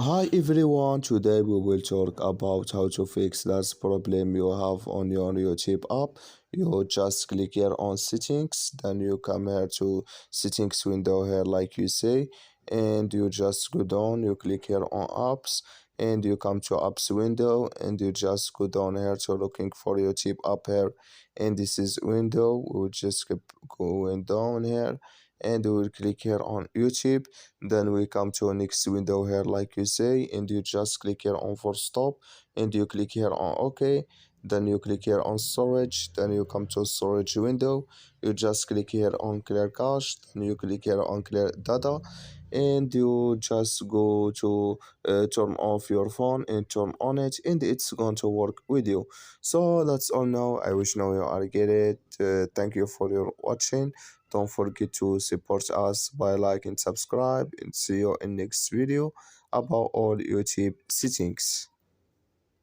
Hi everyone, today we will talk about how to fix that problem you have on your YouTube app. You just click here on settings, then you come here to settings window here like you say, and you just go down, you click here on apps, and you come to apps window, and you just go down here to looking for YouTube app here, and this is window. We'll just keep going down here, and we will click here on YouTube. Then we come to a next window here like you say, and you just click here on for stop, and you click here on OK. Then you click here on storage, then you come to storage window, you just click here on clear cache, then you click here on clear data, and you just go to turn off your phone and turn on it, and it's going to work with you. So that's all now. I wish now you are get it. Thank you for your watching. Don't forget to support us by like and subscribe, and see you in next video about all YouTube settings.